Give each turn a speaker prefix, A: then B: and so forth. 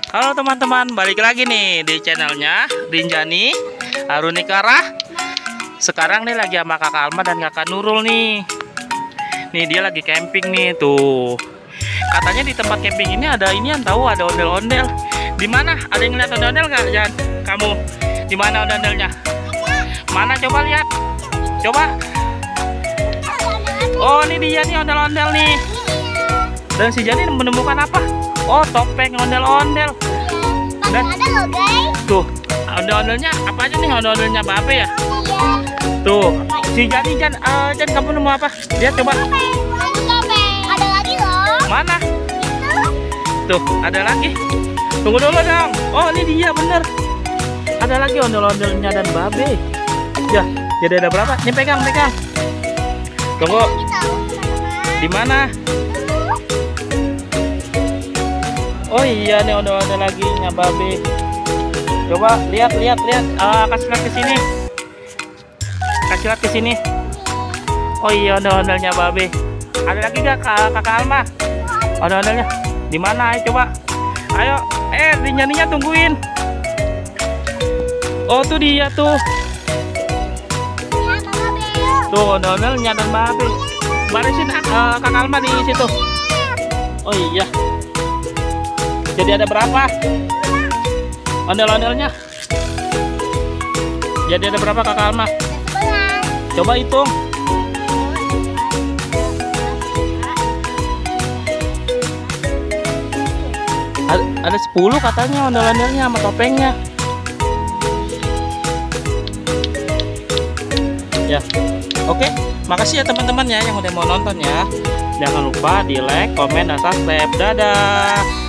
A: Halo teman-teman, balik lagi nih di channelnya Rinjani Arunikara. Sekarang nih lagi sama kakak Alma dan kakak Nurul nih. Nih dia lagi camping nih tuh. Katanya di tempat camping ini ada ini yang tahu, ada ondel-ondel. Di mana? Ada yang lihat ondel-ondel nggak, Jan? Kamu? Di mana ondel-ondelnya? Mana coba lihat? Coba. Oh, ini dia nih ondel-ondel nih. Dan si Jani menemukan apa? Oh, topeng ondel-ondel. Dan
B: ada loh guys.
A: tuh, ondel-ondelnya apa aja nih? Ondel-ondelnya Babe ya?
B: Iya.
A: Tuh, si Jani, Jan kamu nemu apa? Lihat coba.
B: Topeng. Ada lagi loh.
A: Mana?
B: Itu.
A: Tuh, ada lagi. Tunggu dulu dong. Oh, ini dia bener. Ada lagi ondel-ondelnya dan Babe. Ya, jadi ada berapa? Ini pegang. Tunggu. Di mana? Oh iya nih ondel-ondel lagi nya Babe. Coba lihat. Kasih lihat ke sini. Kasih lihat ke sini. Oh iya ondel-ondelnya Babe. Ada lagi gak kakak Alma? Ondel-ondelnya di mana? Ayo coba. Ayo, Rinjaninya tungguin. Oh tuh dia tuh. Tuh ondel-ondelnya dan Babe. Barisin kakak Alma di situ. Oh iya. Jadi ada berapa ondel-ondelnya? Jadi ada berapa kakak Alma? Coba hitung. Ada 10 katanya ondel-ondelnya sama topengnya. Ya, oke. Makasih ya teman-teman ya yang udah mau nonton ya. Jangan lupa di like, komen, dan subscribe. Dadah.